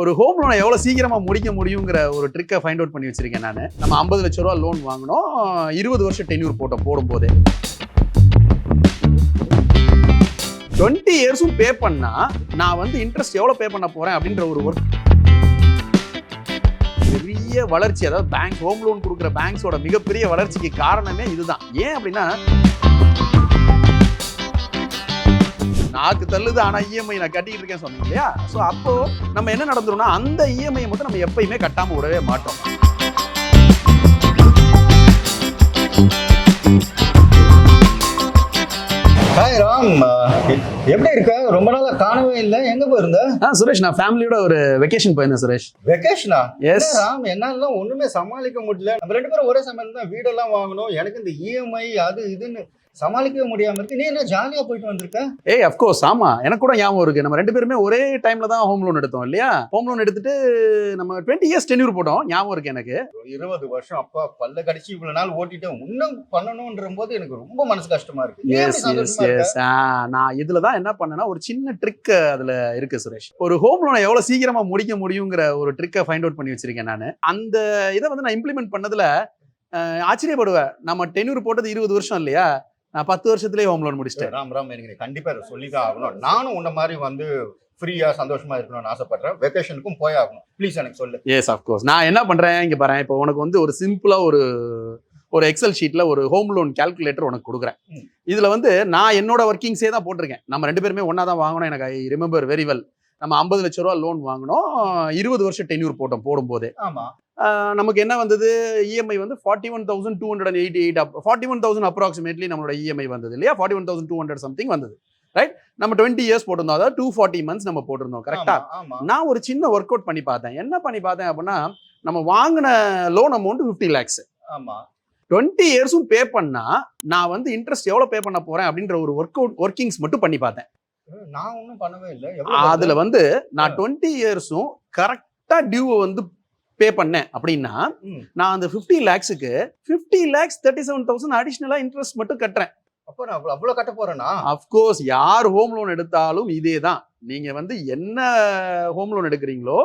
ஒரு ஹோம் லோனை எவ்வளவு சீக்கிரமா முடிக்க முடியுங்கிற ஒரு ட்ரிக்கை ஃபைண்ட் அவுட் பண்ணி வச்சிருக்கேன் நான். நம்ம 50 லட்ச ரூபா லோன் வாங்கினோம், 20 வருஷம் டென்யூர் போடும்போதே 20 இயர்ஸும் பே பண்ணா நான் வந்து இன்ட்ரெஸ்ட் எவ்வளவு பே பண்ண போறேன் அப்படின்ற ஒரு பெரிய வளர்ச்சி. அதாவது பேங்க் ஹோம் லோன் கொடுக்குற பேங்க்ஸோட மிகப்பெரிய வளர்ச்சிக்கு காரணமே இதுதான். ஏன் அப்படின்னா நாக்கு தள்ளுது ஆனா இஎம்ஐ நான் கட்டிட்டு இருக்கேன் சொன்னீங்க இல்லையா? ஸோ அப்போ நம்ம என்ன நடந்துரும்னா அந்த இஎம்ஐ மட்டும் நம்ம எப்பயுமே கட்டாம விடவே மாட்டோம். ஹாய் ராம், எப்படி இருக்க? ரொம்ப நாளா காணவே இல்லை, எங்க போயிருந்த? சுரேஷ், நான் ஃபேமிலியோட ஒரு வெக்கேஷன் போயிருந்தேன். சுரேஷ், வெக்கேஷனா? எஸ் ராம், என்னால ஒண்ணுமே சமாளிக்க முடியல. நம்ம 2 பேரும் ஒரே சமயம் தான் வீடெல்லாம் வாங்கணும். எனக்கு இந்த இஎம்ஐ அது இதுன்னு சமாளிக்கவே முடியாம இருக்கு. நீ என்ன ஜாலியா போயிட்டு வந்திருக்க? ஏய், அஃப்கோர்ஸ், ஆமா, எனக்கு கூட ஞாபகம் இருக்கு. நம்ம 2 பேருமே ஒரே டைம்ல தான் ஹோம் லோன் எடுத்தோம் இல்லையா? ஹோம் லோன் எடுத்துட்டு நம்ம 20 இயர்ஸ் டென்யூர் போட்டோம். ஞாபகம் இருக்கு எனக்கு. 20 வருஷம் அப்பா பல்ல கடிச்சு இவ்வளவு நாள் ஓட்டிட்டு இன்னும் பண்ணணும்ன்ற போது எனக்கு ரொம்ப மனசு கஷ்டமா இருக்கு. எஸ் எஸ் எஸ் நான் இதுலதான் என்ன பண்ணேன்னா ஒரு சின்ன ட்ரிக் அதுல இருக்கு சுரேஷ். ஒரு ஹோம் லோனை எவ்வளவு சீக்கிரமா முடிக்க முடியுங்கிற ஒரு ட்ரிக்கை ஃபைண்ட் அவுட் பண்ணி வச்சிருக்கேன் நான். அந்த இதை வந்து நான் இம்ப்ளிமெண்ட் பண்ணதுல ஆச்சரியப்படுவேன். நம்ம டென்யூர் போட்டது 20 வருஷம் இல்லையா? நான் 10 வருஷத்துலேயே ஹோம் லோன் முடிச்சிட்டேன். ராம், எனக்கு கண்டிப்பா இதை சொல்லிதான் ஆகணும். நானும் உன்ன மாதிரி வந்து ஃப்ரீயா சந்தோஷமா இருக்கணும்னு ஆசைப்படுறேன். வெக்கேஷனுக்கும் போய் ஆகணும். ப்ளீஸ் எனக்கு சொல்லு. Yes, of course. நான் என்ன பண்றேன் இங்க பாரு. இப்போ உனக்கு வந்து ஒரு சிம்பிளா ஒரு எக்ஸல் ஷீட்ல ஒரு ஹோம் லோன் கால்குலேட்டர் உனக்கு கொடுக்குறேன். இதுல வந்து நான் என்னோட ஒர்க்கிங்ஸே தான் போட்டிருக்கேன். நம்ம 2 பேருமே ஒன்னா தான் வாங்கணும். எனக்கு ஐ ரிமெம்பர் வெரி வெல். நம்ம 50 லட்ச ரூபா லோன் வாங்கினோம், 20 வருஷம் டென்யூர் போடும்போதே. ஆமா, நமக்கு என்ன வந்தது? இஎம்ஐ வந்து 41,288 41,000 அப்ராக்சிமேட்லி நம்மளோட இஎம்ஐ வந்தது இல்லையா? 41,200 சம்திங் வந்தது, ரைட்? நம்ம 20 இயர்ஸ் போட்டிருந்தோம், அதாவது 240 மந்த்ஸ் நம்ம போட்டிருந்தோம், கரெக்டா? நான் ஒரு சின்ன ஒர்க் அவுட் பண்ணி பார்த்தேன். என்ன பண்ணி பார்த்தேன் அப்படின்னா, நம்ம வாங்கின லோன் அமௌண்ட் 50 lakhs. ஆமா, 20 இயர்ஸும் பே பண்ணா நான் வந்து இன்ட்ரெஸ்ட் எவ்வளவு பே பண்ண போறேன் அப்படின்ற ஒரு ஒர்க்கிங்ஸ் மட்டும் பண்ணி பார்த்தேன். நான் ஒன்றும் பண்ணவே இல்லை. அதுல வந்து நான் 20 இயர்ஸும் கரெக்டா டியூவை வந்து பே பண்ணேன் அப்படின்னா நான் அந்த 50 lakhsக்கு 50 lakhs 37,000 அடிஷனலா இன்ட்ரெஸ்ட் மட்டும் கட்டுறேன். அப்போ நான் அவ்வளவு கட்ட போறேனா? அஃப்கோர்ஸ், யார் ஹோம் லோன் எடுத்தாலும் இதே தான். நீங்க வந்து என்ன ஹோம் லோன் எடுக்கிறீங்களோ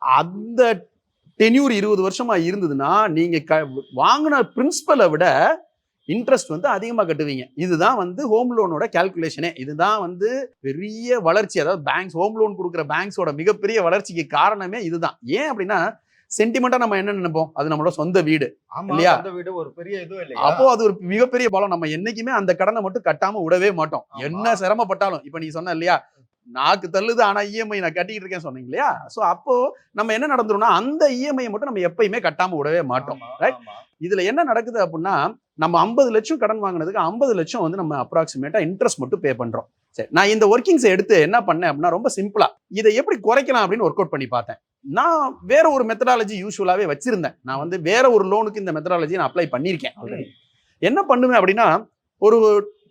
அந்த டென்யூர் 20 வருஷமா இருந்ததுன்னா நீங்க வாங்கின பிரின்சிபலை விட இன்ட்ரெஸ்ட் வந்து அதிகமா கட்டுவீங்க. இதுதான் வந்து ஹோம் லோனோட கால்குலேஷனே. இதுதான் வந்து பெரிய வளர்ச்சி. அதாவது பேங்க்ஸ், ஹோம் லோன் கொடுக்குற பேங்க்ஸோட மிகப்பெரிய வளர்ச்சிக்கு காரணமே இதுதான். ஏன் அப்படின்னா சென்டிமெண்டா நம்ம என்ன நினைப்போம்? அது நம்மளோட சொந்த வீடு இல்லையா? வீடு ஒரு பெரிய இது இல்லையா? அப்போ அது ஒரு மிகப்பெரிய பலம். நம்ம என்னைக்குமே அந்த கடனை மட்டும் கட்டாம விடவே மாட்டோம், என்ன சிரமப்பட்டாலும். இப்ப நீ சொன்ன இல்லையா, நாக்கு தள்ளுது ஆனா இஎம்ஐ நான் கட்டிட்டு இருக்கேன் சொன்னீங்க இல்லையா? சோ அப்போ நம்ம என்ன நடந்துரும்னா அந்த இஎம்ஐ மட்டும் நம்ம எப்பயுமே கட்டாம விடவே மாட்டோம், ரைட்? இதுல என்ன நடக்குது அப்படின்னா, நம்ம 50 லட்சம் கடன் வாங்கினதுக்கு 50 லட்சம் வந்து நம்ம அப்ராக்சிமேட்டா இன்ட்ரெஸ்ட் மட்டும் பே பண்றோம். சரி, நான் இந்த ஒர்க்கிங்ஸை எடுத்து என்ன பண்ணேன் அப்படின்னா, ரொம்ப சிம்பிளா இதை எப்படி குறைக்கலாம் அப்படின்னு ஒர்க் அவுட் பண்ணி பார்த்தேன். நான் வேற ஒரு மெத்தடாலஜி யூஸ்வலாவே வச்சிருந்தேன். நான் வந்து வேற ஒரு லோனுக்கு இந்த மெத்தடாலஜி நான் அப்ளை பண்ணியிருக்கேன் ஆல்ரெடி. என்ன பண்ணுவேன் அப்படின்னா, ஒரு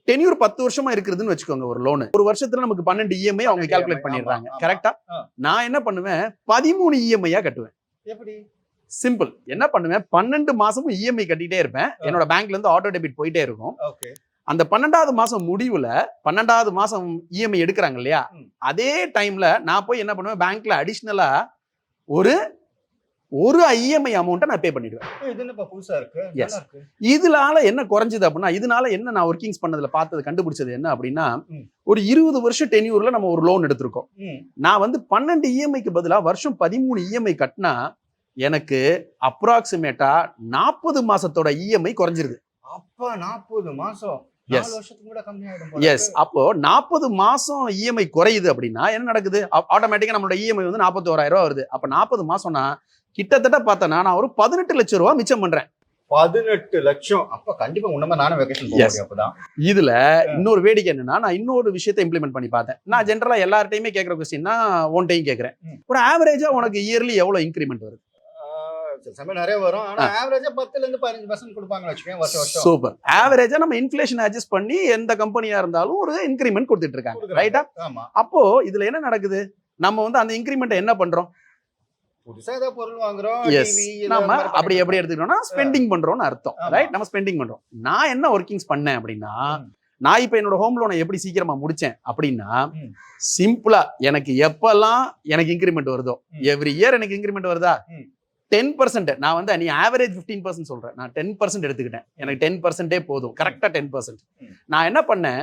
டென்யூர் 10 வருஷமா இருக்குதுன்னு வச்சுக்கோங்க. ஒரு லோனு ஒரு வருஷத்துல நமக்கு 12 இஎம்ஐ அவங்க கால்குலேட் பண்ணிடுறாங்க, கரெக்டா? நான் என்ன பண்ணுவேன், 13 இஎம்ஐயா கட்டுவேன். எப்படி? சிம்பிள். என்ன பண்ணுவேன், 12 மாசமும் இஎம்ஐ கட்டிட்டே இருப்பேன். என்னோட பேங்க்ல இருந்து ஆட்டோ டெபிட் போயிட்டே இருக்கும். அந்த 12வது மாசம் முடிவுல 12வது மாசம் இஎம்ஐ எடுக்கிறாங்க இல்லையா? அதே டைம்ல நான் போய் என்ன பண்ணுவேன், பேங்க்ல அடிஷனலா ஒரு இஎம்ஐ அமௌண்ட்டை நான் பே பண்ணிடுவேன். இது என்னப்பா புதுசா இருக்கு? இதனால என்ன குறைஞ்சது அப்படின்னா, இதனால என்ன நான் ஒர்க்கிங்ஸ் பண்ணதுல பார்த்தது கண்டுபிடிச்சது என்ன அப்படின்னா, ஒரு 20 வருஷம் டென்யூர்ல நம்ம ஒரு லோன் எடுத்திருக்கோம். நான் வந்து 12 இஎம்ஐக்கு பதிலா வருஷம் 13 இஎம்ஐ கட்டினா எனக்கு அப்ராக்சிமேட்டா 40 மாசத்தோட இஎம்ஐ குறைஞ்சிருது. அப்ப 40 மாசம் அப்போ 40 மாசம் இஎம்ஐ குறையுது அப்படின்னா என்ன நடக்குது? ஆட்டோமேட்டிக்கா நம்மளோட இஎம்ஐ வந்து 41,000 ரூபாய் வருது. அப்ப 40 மாசம்னா கிட்டத்தட்ட பார்த்தனா நான் ஒரு 18 லட்சம் ரூபாய் மிச்சம் பண்றேன். 18 லட்சம். அப்ப கண்டிப்பா உண்மை நானும் வெக்கேஷன் போறேன். அப்பதான் இதுல இன்னொரு வேடிக்கை என்னன்னா, நான் இன்னொரு விஷயத்தை இம்ப்ளிமெண்ட் பண்ணி பார்த்தேன். நான் ஜெனரலா எல்லார்ட்டையுமே கேட்கிற கொஸ்டின் தான் ஒன் டைம் கேட்கிறேன். ஒரு ஆவரேஜா உனக்கு இயர்லி எவ்வளவு இன்கிரிமெண்ட் வருது? நிறைய வரும். ஆனா ஆவரேஜா 10 ல இருந்து 15% கொடுப்பாங்கன்னு வச்சுக்கோங்க வருஷம். சூப்பர். ஆவரேஜா நம்ம இன்ஃப்ளேஷன் அட்ஜஸ்ட் பண்ணி எந்த கம்பெனியா இருந்தாலும் ஒரு இன்கிரிமெண்ட் கொடுத்துட்டு இருக்காங்க, ரைட்டா? அப்போ இதுல என்ன நடக்குது, நம்ம வந்து அந்த இன்கிரிமெண்ட் என்ன பண்றோம்? புதுசா ஏதாவது பொருள் வாங்குறோம். நம்ம அப்படி எப்படி எடுத்துக்கிட்டோம்னா ஸ்பெண்டிங் பண்றோம்னு அர்த்தம், ரைட்? நம்ம ஸ்பெண்டிங் பண்றோம். நான் என்ன ஒர்க்கிங்ஸ் பண்ணேன் அப்படின்னா, நான் இப்ப என்னோட ஹோம் லோனை எப்படி சீக்கிரமா முடிச்சேன் அப்படின்னா ம். சிம்பிளா எனக்கு எப்பெல்லாம் எனக்கு இன்க்ரிமெண்ட் வருதோ ம். எவ்ரி இயர் எனக்கு இன்க்ரிமெண்ட் வருதா ம். 10%. நான் வந்து நீ ஆவரேஜ் 15% சொல்றேன், நான் 10% எடுத்துக்கிட்டேன். எனக்கு 10% போதும், கரெக்டா 10%. நான் என்ன பண்ணேன்,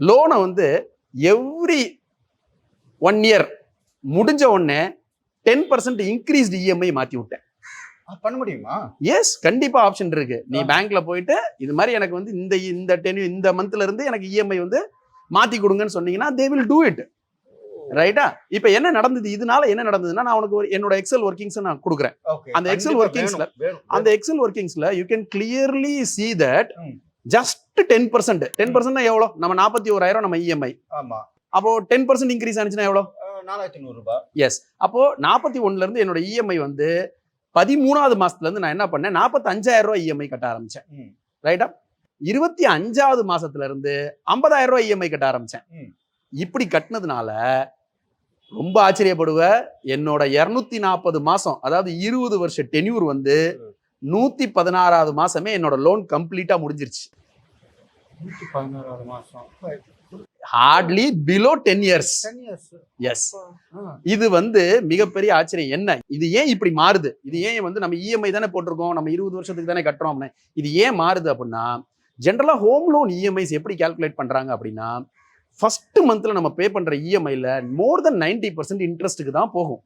லோனை வந்து எவ்ரி 1 இயர் முடிஞ்ச உடனே 10% இன்க்ரீஸ்டு இஎம்ஐ மாத்தி விட்டேன். பண்ண முடியுமா? எஸ், கண்டிப்பா ஆப்ஷன் இருக்கு. நீ பேங்க்ல போயிட்டு இது மாதிரி எனக்கு வந்து இந்த மந்த்ல இருந்து எனக்கு இஎம்ஐ வந்து மாத்தி கொடுங்கன்னு சொன்னீங்கன்னா தே வில் டூ இட். ரைட்டா? இப்ப என்ன நடந்தது, இதனால என்ன நடந்ததுன்னா, நான் உனக்கு என்னோட எக்ஸல் ஒர்க்கிங்ஸ் நான் கொடுக்குறேன். அந்த எக்ஸல் ஒர்க்கிங்ஸ்ல you can clearly see that just 10%. 10% எவ்வளோ? நம்ம 41,000 நம்ம இஎம்ஐ. ஆமா. அப்போ 10% இன்க்ரீஸ் ஆனிச்சுன்னா எவ்வளோ? 4,100 ரூபாய். எஸ். அப்போ 41ல இருந்து என்னோட இஎம்ஐ வந்து 13வது மாசத்துல இருந்து நான் என்ன பண்ணேன், 45,000 ரூபாய் இஎம்ஐ கட்ட ஆரம்பிச்சேன். ரைட்டா? 25வது மாசத்துல இருந்து 50,000 ரூபாய் இஎம்ஐ கட்ட ஆரம்பிச்சேன். இப்படி கட்டினதுனால ரொம்ப ஆச்சரியப்படுவ, என்னோட 240 மாசம், அதாவது 20 வருஷ டென்யூர் வந்து 116வது மாசமே என்னோட லோன் கம்ப்ளீட்டா முடிஞ்சிருச்சு. 116வது மாசம். Hardly below 10 years. எஸ். இது வந்து மிகப்பெரிய ஆச்சரியம். என்ன இது, ஏன் இப்படி மாறுது? இது ஏன் வந்து நம்ம இஎம்ஐ தானே போட்டிருக்கோம், நம்ம 20 வருஷத்துக்கு தானே கட்டுறோம், இது ஏன் மாறுது அப்படின்னா, ஜென்ரலா ஹோம் லோன் இஎம்ஐஸ் எப்படி கால்குலேட் பண்றாங்க அப்படின்னா, ஃபர்ஸ்ட் மந்த்ல நம்ம பே பண்ற இஎம்ஐல மோர் தென் 90% இன்ட்ரெஸ்ட்டுக்கு தான் போகும்.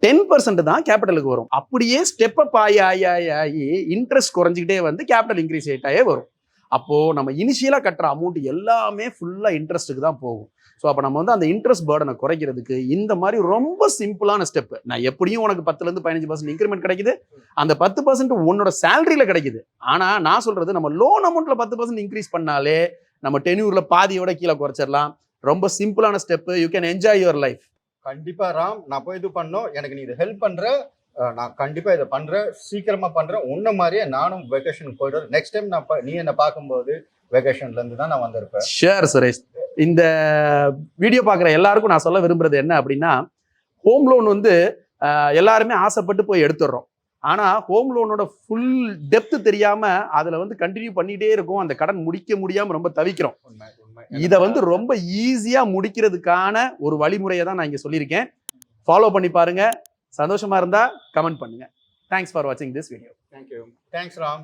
10% தான் கேபிட்டலுக்கு வரும். அப்படியே ஸ்டெப் அப் ஆகி இன்ட்ரெஸ்ட் குறைஞ்சிக்கிட்டே வந்து கேபிட்டல் இன்க்ரீஸ் ஆகிட்டே வரும். அப்போ நம்ம இனிஷியலா கட்டுற அமௌண்ட் எல்லாமே ஃபுல்லா இன்ட்ரெஸ்ட்டுக்கு தான் போகும். ஸோ அப்போ நம்ம வந்து அந்த இன்ட்ரெஸ்ட் பேர்டனை குறைக்கிறதுக்கு இந்த மாதிரி ரொம்ப சிம்பிளான ஸ்டெப். நான் எப்படியும் உனக்கு 10% 15% இன்க்ரிமெண்ட் கிடைக்குது, அந்த 10% உன்னோட சேலரியில கிடைக்குது. ஆனா நான் சொல்றது, நம்ம லோன் அமௌண்ட்ல 10% இன்க்ரீஸ் பண்ணாலே நம்ம டென்யூர்ல பாதியோட கீழே குறைச்சிடலாம். ரொம்ப சிம்பிளான step. You can enjoy your life. கண்டிப்பா ராம், நான் போய் இது பண்ணோம், எனக்கு நீ இதை ஹெல்ப் பண்ற, நான் கண்டிப்பா இதை பண்றேன், சீக்கிரமா பண்றேன். உன்ன மாதிரியே நானும் வெக்கேஷன் போயிடுவேன். நெக்ஸ்ட் டைம் நீ என்ன பார்க்கும்போது வெக்கேஷன்ல இருந்து தான் நான் வந்திருப்பேன். ஷூர் சுரேஷ். இந்த வீடியோ பார்க்குற எல்லாருக்கும் நான் சொல்ல விரும்புறது என்ன அப்படின்னா, ஹோம் லோன் வந்து எல்லாருமே ஆசைப்பட்டு போய் எடுத்துடுறோம். ஆனா ஹோம் லோனோட ஃபுல் டெப்த் தெரியாம அதுல வந்து கண்டினியூ பண்ணிட்டே இருக்கும், அந்த கடன் முடிக்க முடியாம ரொம்ப தவிக்கிறோம். இதை வந்து ரொம்ப ஈஸியா முடிக்கிறதுக்கான ஒரு வழிமுறையை தான் நான் இங்க சொல்லியிருக்கேன். ஃபாலோ பண்ணி பாருங்க. சந்தோஷமா இருந்தா கமெண்ட் பண்ணுங்க. தேங்க்ஸ் ஃபார் வாட்சிங் this video. Thank you. Thanks Ram.